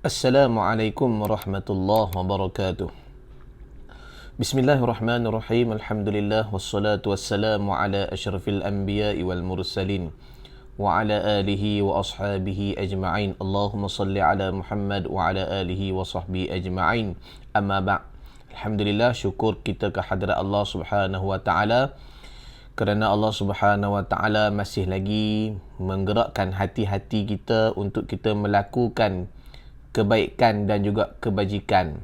Assalamualaikum warahmatullahi wabarakatuh. Bismillahirrahmanirrahim. Alhamdulillah wassalatu wassalamu ala asyrafil anbiya'i wal mursalin wa ala alihi wa ashabihi ajma'in. Allahumma salli ala Muhammad wa ala alihi wa sahbihi ajma'in. Amma ba'. Alhamdulillah, syukur kita kehadrat Allah Subhanahu wa taala kerana Allah Subhanahu wa taala masih lagi menggerakkan hati-hati kita untuk kita melakukan kebaikan dan juga kebajikan.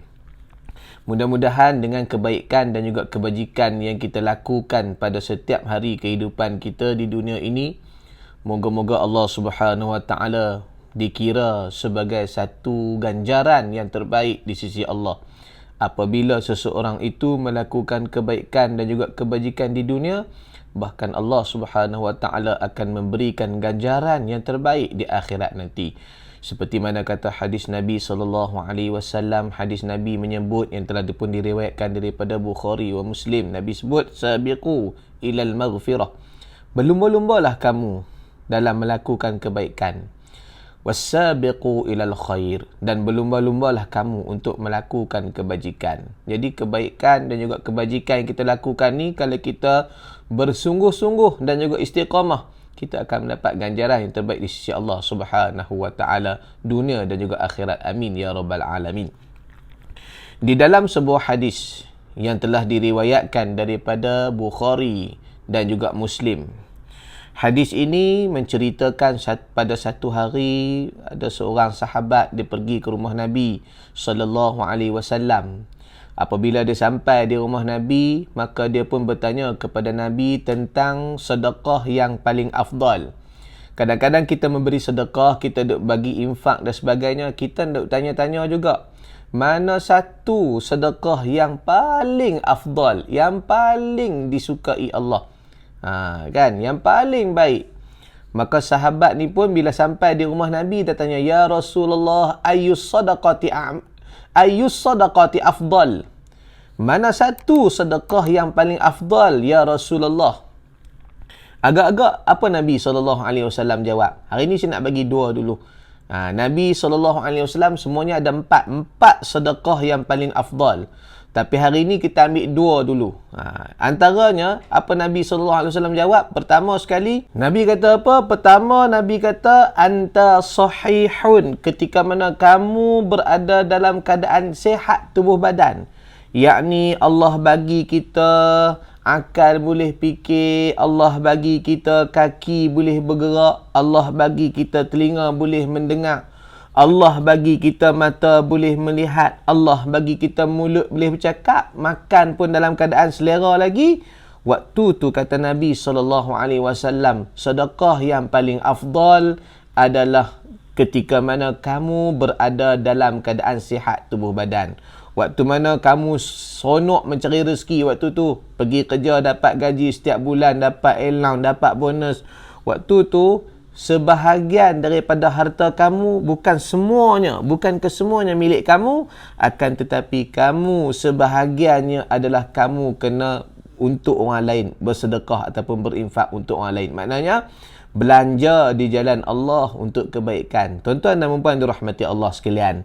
Mudah-mudahan dengan kebaikan dan juga kebajikan yang kita lakukan pada setiap hari kehidupan kita di dunia ini, moga-moga Allah Subhanahu wa taala dikira sebagai satu ganjaran yang terbaik di sisi Allah. Apabila seseorang itu melakukan kebaikan dan juga kebajikan di dunia, bahkan Allah Subhanahu wa taala akan memberikan ganjaran yang terbaik di akhirat nanti. Seperti mana kata hadis Nabi SAW, hadis Nabi menyebut yang telah pun diriwayatkan daripada Bukhari wa Muslim. Nabi sebut, sabiqu ilal maghfirah. Berlumba-lumbalah kamu dalam melakukan kebaikan. Wassabiqu ilal khair. Dan berlumba-lumbalah kamu untuk melakukan kebajikan. Jadi kebaikan dan juga kebajikan yang kita lakukan ni, kalau kita bersungguh-sungguh dan juga istiqamah, kita akan mendapat ganjaran yang terbaik di sisi Allah Subhanahu wa taala dunia dan juga akhirat. Amin ya rabbal alamin. Di dalam sebuah hadis yang telah diriwayatkan daripada Bukhari dan juga Muslim, hadis ini menceritakan pada satu hari ada seorang sahabat dia pergi ke rumah Nabi sallallahu alaihi wasallam. Apabila dia sampai di rumah Nabi, maka dia pun bertanya kepada Nabi tentang sedekah yang paling afdal. Kadang-kadang kita memberi sedekah, kita duk bagi infak dan sebagainya, kita duk tanya-tanya juga, mana satu sedekah yang paling afdal, yang paling disukai Allah? Kan? Yang paling baik. Maka sahabat ni pun bila sampai di rumah Nabi, dia tanya, ya Rasulullah, ayyus sadaqati afdal? Mana satu sedekah yang paling afdal ya Rasulullah? Agak-agak apa Nabi SAW jawab? Hari ni saya nak bagi dua dulu. Nabi SAW semuanya ada empat sedekah yang paling afdal. Tapi hari ni kita ambil dua dulu. Antaranya, apa Nabi SAW jawab? Pertama sekali, Nabi kata apa? Pertama, Nabi kata, anta sahihun. Ketika mana kamu berada dalam keadaan sehat tubuh badan. Yakni Allah bagi kita akal boleh fikir, Allah bagi kita kaki boleh bergerak, Allah bagi kita telinga boleh mendengar, Allah bagi kita mata boleh melihat, Allah bagi kita mulut boleh bercakap, makan pun dalam keadaan selera lagi. Waktu tu kata Nabi SAW, sedekah yang paling afdal adalah ketika mana kamu berada dalam keadaan sihat tubuh badan. Waktu mana kamu sonok mencari rezeki waktu tu, pergi kerja dapat gaji setiap bulan, dapat allowance, dapat bonus. Waktu tu, sebahagian daripada harta kamu, bukan semuanya, bukan kesemuanya milik kamu, akan tetapi kamu sebahagiannya adalah kamu kena untuk orang lain, bersedekah ataupun berinfak untuk orang lain. Maknanya, belanja di jalan Allah untuk kebaikan. Tuan-tuan dan puan dirahmati Allah sekalian,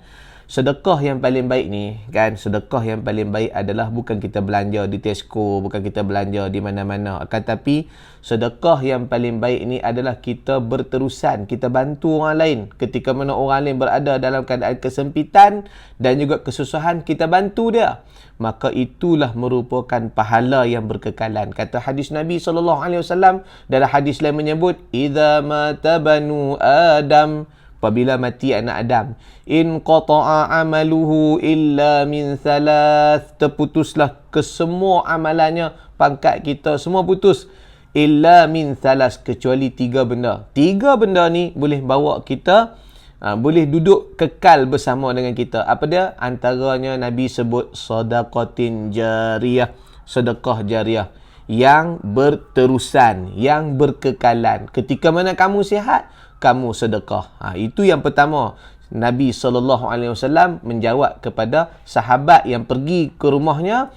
sedekah yang paling baik ni, kan, sedekah yang paling baik adalah bukan kita belanja di Tesco, bukan kita belanja di mana-mana. Akan tapi, sedekah yang paling baik ni adalah kita berterusan, kita bantu orang lain. Ketika mana orang lain berada dalam keadaan kesempitan dan juga kesusahan, kita bantu dia. Maka itulah merupakan pahala yang berkekalan. Kata hadis Nabi SAW, dalam hadis lain menyebut, idza mata banu Adam, apabila mati anak Adam, in qata'a amaluhu illa min thalath, terputuslah kesemua amalannya, pangkat kita semua putus, illa min thalath, kecuali tiga benda. Tiga benda ni boleh bawa kita, boleh duduk kekal bersama dengan kita. Apa dia? Antaranya Nabi sebut sadaqatin jariyah, sedekah jariah yang berterusan, yang berkekalan. Ketika mana kamu sihat, kamu sedekah. Itu yang pertama. Nabi SAW menjawab kepada sahabat yang pergi ke rumahnya,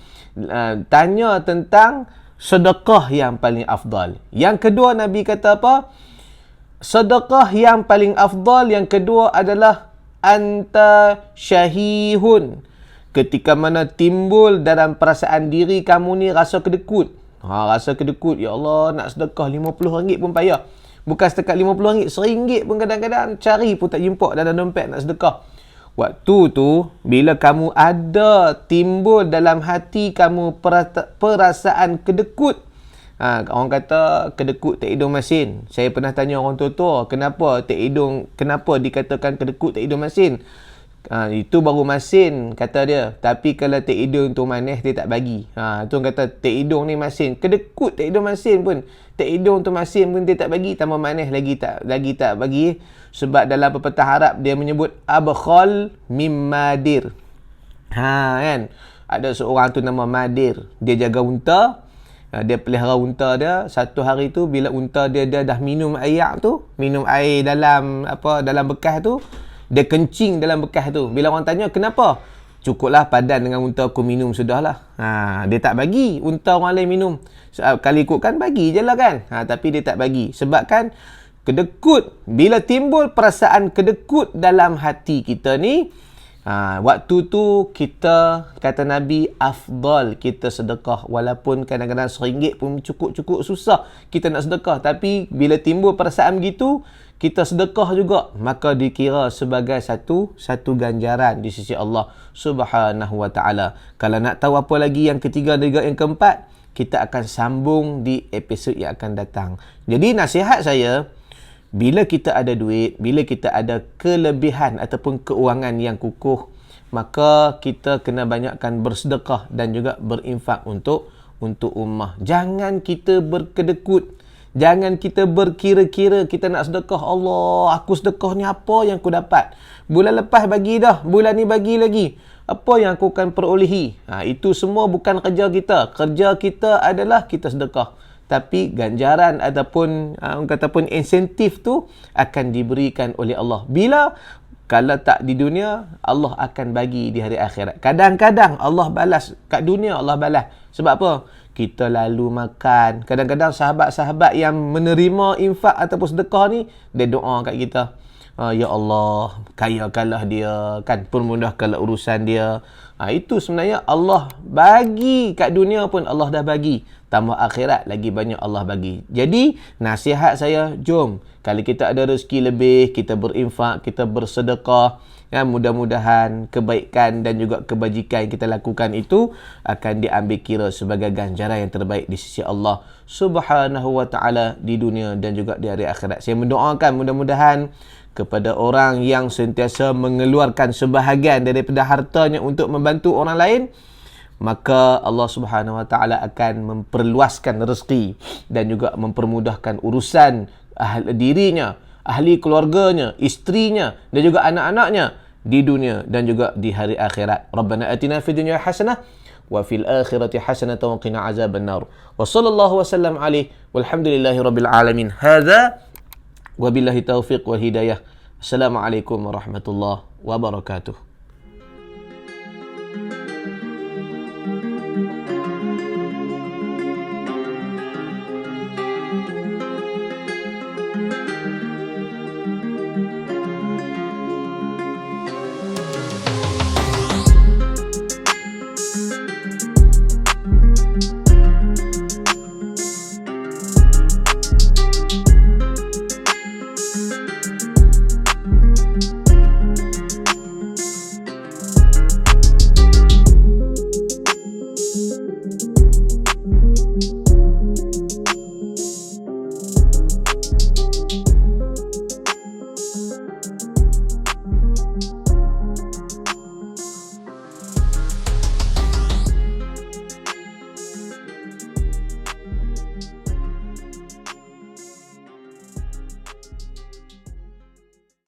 tanya tentang sedekah yang paling afdal. Yang kedua, Nabi kata apa? Sedekah yang paling afdal yang kedua adalah anta syahihun. Ketika mana timbul dalam perasaan diri kamu ni rasa kedekut. Rasa kedekut, ya Allah, nak sedekah RM50 pun payah. Bukan setakat RM50, RM1 pun kadang-kadang cari pun tak jumpa dalam dompet nak sedekah. Waktu tu, bila kamu ada timbul dalam hati kamu perasaan kedekut. Orang kata kedekut tak hidung masin. Saya pernah tanya orang tua-tua, kenapa dikatakan kedekut tak hidung masin? Itu baru masin, kata dia. Tapi kalau tak hidung tu manis, dia tak bagi. Tu orang kata tak hidung ni masin. Kedekut tak hidung masin pun. Tak hidung tu masin pun dia tak bagi. Tambah manis lagi tak bagi. Sebab dalam pepatah Arab, dia menyebut abkhal mim madir. Kan? Ada seorang tu nama Madir. Dia jaga unta. Dia pelihara unta dia. Satu hari tu, bila unta dia dah minum air tu, minum air dalam bekas tu, dia kencing dalam bekas tu. Bila orang tanya, kenapa? Cukuplah padan dengan unta aku minum sudahlah. Dia tak bagi unta orang lain minum. Kali ikutkan bagi je lah kan. Tapi dia tak bagi. Sebab kan kedekut. Bila timbul perasaan kedekut dalam hati kita ni, waktu tu kita, kata Nabi, afdal kita sedekah. Walaupun kadang-kadang RM1 pun cukup susah kita nak sedekah. Tapi bila timbul perasaan begitu, kita sedekah juga, maka dikira sebagai satu ganjaran di sisi Allah Subhanahu wa ta'ala. Kalau nak tahu apa lagi yang ketiga dan juga yang keempat, kita akan sambung di episod yang akan datang. Jadi nasihat saya, bila kita ada duit, bila kita ada kelebihan ataupun keuangan yang kukuh, maka kita kena banyakkan bersedekah dan juga berinfak untuk ummah. Jangan kita berkedekut. Jangan kita berkira-kira kita nak sedekah. Allah, aku sedekah ni apa yang aku dapat? Bulan lepas bagi dah, bulan ni bagi lagi. Apa yang aku akan perolehi? Itu semua bukan kerja kita. Kerja kita adalah kita sedekah. Tapi ganjaran ataupun insentif tu akan diberikan oleh Allah. Bila? Kalau tak di dunia, Allah akan bagi di hari akhirat. Kadang-kadang Allah balas. Kat dunia Allah balas. Sebab apa? Kita lalu makan. Kadang-kadang sahabat-sahabat yang menerima infak ataupun sedekah ni, dia doa kat kita. Ya Allah, kayakanlah dia, kan, permudahkanlah urusan dia. Itu sebenarnya Allah bagi kat dunia pun Allah dah bagi. Tambah akhirat lagi banyak Allah bagi. Jadi, nasihat saya, jom. Kalau kita ada rezeki lebih, kita berinfak, kita bersedekah. Mudah-mudahan kebaikan dan juga kebajikan yang kita lakukan itu akan diambil kira sebagai ganjaran yang terbaik di sisi Allah Subhanahu wa ta'ala di dunia dan juga di hari akhirat. Saya mendoakan mudah-mudahan kepada orang yang sentiasa mengeluarkan sebahagian daripada hartanya untuk membantu orang lain, maka Allah Subhanahu wa ta'ala akan memperluaskan rezeki dan juga mempermudahkan urusan dirinya, ahli keluarganya, isterinya dan juga anak-anaknya di dunia dan juga di hari akhirat. Rabbana atina fid dunya hasanah wa fil akhirati hasanah wa qina azaban nar. Wa sallallahu wasallam alaihi walhamdulillahi rabbil alamin. Hadza wa billahi taufiq wal hidayah. Assalamualaikum warahmatullahi wabarakatuh.